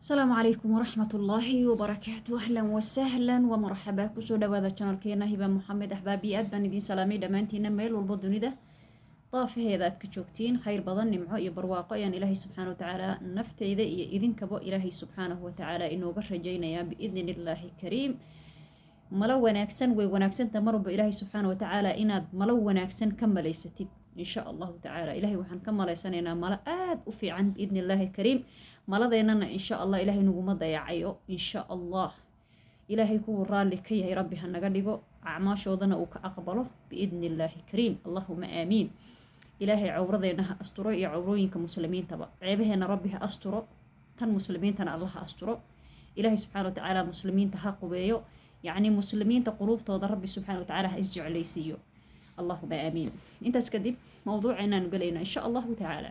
السلام عليكم ورحمة الله وبركاته. أهلا وسهلا ومرحبا كسو دوادا channel keena Hiba Mohamed أحبابي aad baan idin salaamay dhammaantiina meel walba dunida daafaheeda aad ka joogtiin khayr badan nimco iyo barwaaqo ayaan ilaahay subxaana wa tacaala nafteyda iyo idinkaba ilaahay subxaanahu wa tacaala inooga rajaynayaa biidni illaahi kariim. malo wanaagsan way wanaagsanta mar walba ilaahay subxaana wa tacaala inaad malo wanaagsan ka malaysatid insha allahu tacaala. ilaahay waxaan ka malaysanaynaa malo aad u fiican biidni illaahi kariim. maladeennana insha allah ilaahay naguma dayacayo insha allah. ilaahay kuwuu raalli ka yahay rabbi ha naga dhigo, acmaashoodana uu ka aqbalo biidni illaahi kariim. allahuma aamiin. ilaahay cawradeenna ha asturo iyo cawrooyinka muslimiintaba. ceebaheenna rabbi ha asturo, tan muslimiintana allah ha asturo. ilaahay subxaana wa tacaala muslimiinta ha qubeeyo, yacni muslimiinta quluubtooda rabbi subxaana wa tacaala ha isjeclaysiiyo. allahuma aamiin. intaas kadib mawduuceenaan galaynaa insha allahu tacaala.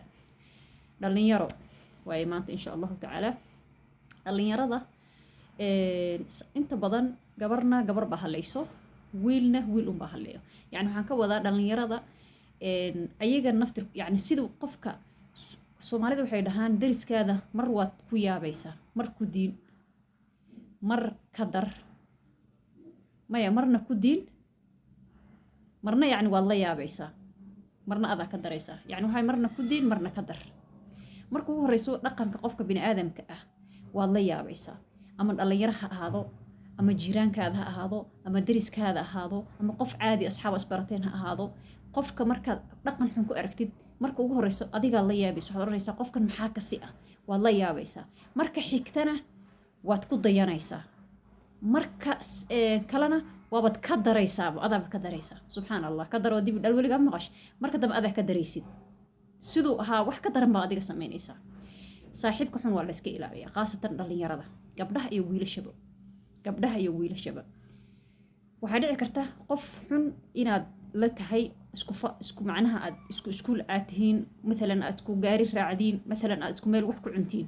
dhalinyaro waaye maanta insha allahu tacaala. dhalinyarada inta badan gabarna gabar baa hadlayso, wiilna wiil unbaa hadlayo. yani waxaan ka wadaa dhalinyarada ayaga naftir, yani siduu qofka soomaalida waxay dhahaan dariskaada mar waad ku yaabaysaa, mar ku diin, mar ka dar, maya marna ku diin, marna yani waad la yaabaysaa, marna adaa ka daraysaa. yani waxay marna ku diin marna ka dar. marka ugu horeyso dhaqanka qofka bini aadamka ah waad la yaabaysaa, ama dhalinyaro ha ahaado, ama jiraankaada ha ahaado, ama dariskaada ahaado, ama qof caadi asxaab isbarateen ha ahaado. qofka markaad dhaqan xun ku aragtid, marka ugu horeyso adigaa la yaabaysa, waxaad oranaysaa qofkan maxaa kasi ah, waad la yaabaysaa. marka xigtana waad ku dayanaysaa, marka kalena waabad ka daraysaaba, adaaba ka daraysaa. subxaan allah, ka daroo dib dhal weligaa maqash, marka dambe adaa ka daraysid. siduu ahaa wax ka daran baa adiga samaynaysaa. saaxiibka xun waa la iska ilaaliyaa, khaasatan dhalinyarada, gabdhaha iyo wiilashaba. gabdhaha iyo wiilashaba waxaa dhici karta qof xun inaad la tahay, isku macnaha aad isku iskuul aad tihiin, maalan aad isku gaari raacdiin, maalan aad isku meel wax ku cuntiin.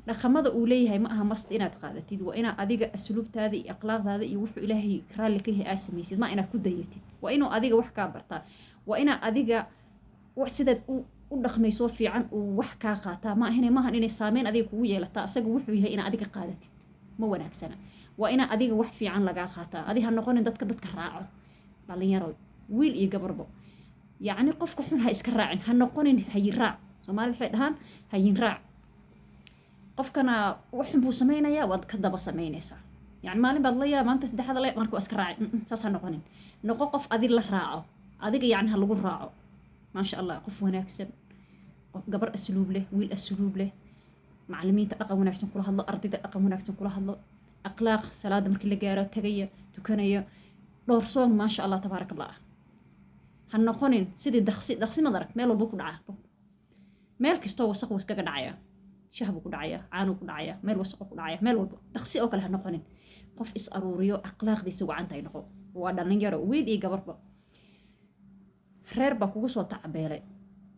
dhaqamada uu leeyahay ma aha mast inaad qaadatid, waa inaad adiga asluubtaada iyo akhlaaqdaada iyo wuxuu ilaahay raalli ka yahay aad samaysid, ma inaad ku dayatid. waa inuu adiga wax kaa bartaa, waa inaad adiga sidaad u dhaqmayso fiican uu wax kaa qaataa. maahan inay saameyn adiga kugu yeelataa asaga wuxuu yahay inaad adiga qaadatid, ma wanaagsana. waa inaad adiga wax fiican lagaa qaataa, adi ha noqonin dadka raaco. dhalinyaro wiil iyo gabarbo, yacni qofka xun ha iska raacin, ha noqonin hayin raac. soomaalida waxay dhahaan hayin raac. qofkana waxun buu samaynayaa, waad ka daba samaynaysaa. yani maalin baad layaa, maanta saddexaad la marka waa iska raacin. saas ha noqonin. noqo qof adi la raaco, adiga yani ha lagu raaco. maasha allah, qof wanaagsan, qof gabar asluub leh, wiil asluub leh, macallimiinta dhaqan wanaagsan kula hadlo, ardayda dhaqan wanaagsan kula hadlo, akhlaaq, salaada markii la gaaro tagaya, tukanaya, dhowrsoon, maasha allah tabaaraka allah. ha noqonin sidii daqsi madarag meel walba ku dhaca. meel kastoo wasaq was kaga dhacaya, shah buu ku dhacaya, caanuu ku dhacaya, meel wasaqo ku dhacaya, meel walba daqsi oo kale ha noqonin. qof is aruuriyo akhlaaqdiisa wacantahay noqo. waa dhalinyaro wiil iyo gabarba. reer baa kugu soo tacabeelay,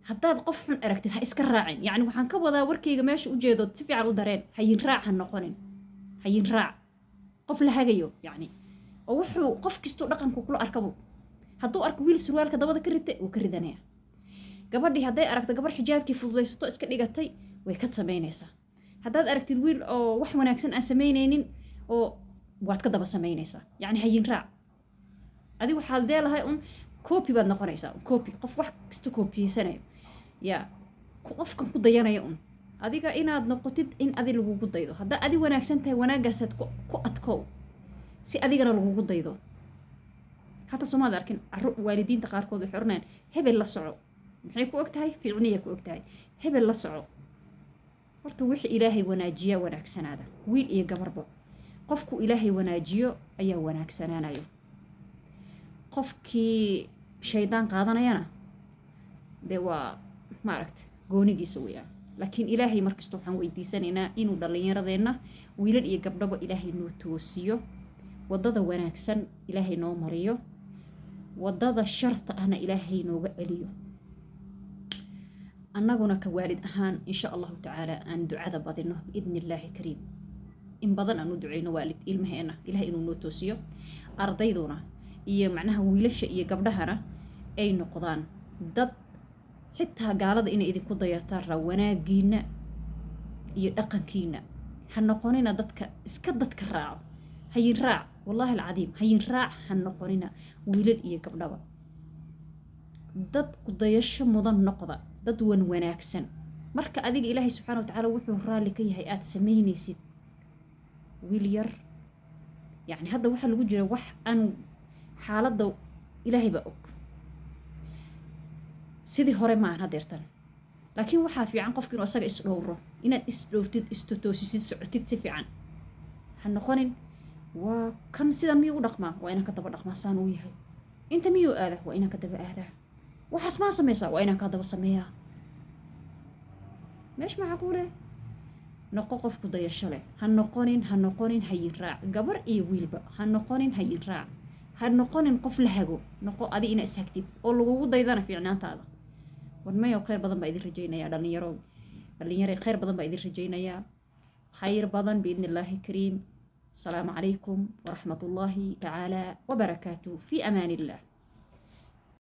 haddaad qof xun aragtid ha iska raacin. yani waxaan ka wadaa warkayga meesha u jeedo si fiican u dareen. hayin raac ha noqonin, hayin raac. qof la hagayo yani, oo wuxuu qof kastuu dhaqanku kula arkabo. hadduu arko wiil surwaalka dabada ka rita, wuu ka ridanaya. gabadhii hadday aragto gabar xijaabkii fududaysato iska dhigatay, way ka samaynaysaa. haddaad aragtid wiil oo wax wanaagsan aan samaynaynin, oo waad ka daba samaynaysaa. yani hayin raac. adigu waxaad leelahay un copy baad noqonaysaa. copy, qof wax kasta copyysanayo, ya qofkan ku dayanaya un. adiga inaad noqotid in adi lagugu daydo. haddaa adi wanaagsan tahay, wanaagaasaad ku adkow si adigana lagugu daydo. hataa soomaad arkin waalidiinta qaarkood waxay oranayaan hebel la soco. maxay ku og tahay? fiicniya ku og tahay. hebel la soco. horta wixii ilaahay wanaajiyaa wanaagsanaada, wiil iyo gabarba. qofku ilaahay wanaajiyo ayaa wanaagsanaanayo. qofkii shaydaan qaadanayana dee waa maaragta goonigiisa weyaan. laakiin ilaahay markasta waxaan weydiisanaynaa inuu dhalinyaradeenna wiilal iyo gabdhaba ilaahay noo toosiyo, wadada wanaagsan ilaahay noo mariyo, wadada sharta ahna ilaahay nooga celiyo. annaguna ka waalid ahaan insha allahu tacaala aan ducada badino biidni illaahi kariim. in badan aan u duceyno waalid ilmaheena ilaahay inuu noo toosiyo. ardayduna iyo macnaha wiilasha iyo gabdhahana ay noqdaan dad xitaa gaalada inay idinku dayataan raa wanaagiina iyo dhaqankiina حنقوننا دتك اسكت دتك الراع هي الراع والله العظيم هي الراع حنقوننا ويلل إيه قبلها dad kudayasho mudan noqda dad wanaagsan marka adiga ilaahay subxaanahu wa tacaala wuxuu raali ka yahay aad samaynaysid wiil yar yacni hadda waxaa lagu jira wax aan xaaladda ilaahay baa og sidii hore ma aan hadeertan laakiin waxaa fiican qofka inuu asaga isdhowro inaad isdhowrtid istotoosisid socotid si fiican ha noqonin waa kan sida miyuu u dhaqmaa waa inaan ka daba dhaqmaa saan uu yahay inta miyuu aadaa waa inaan ka daba aadaa waxaas maa samaysaa waa inaan kaa daba sameeyaa meesh macquule noqo qofku dayasho leh ha noqonin hayin raac gabar iyo wiilba ha noqonin hayin raac ha noqonin qof la hago noqo adi ina ishagtid oo lagugu daydana fiicnaantaada warmayo khayr badan baa idin rajaynayaa dhalinyaro khayr badan baa idin rajaynayaa khayr badan biidni illaahi kariim asalaamu calaykum waraxmat ullaahi tacaala wabarakaatu fi amaan illah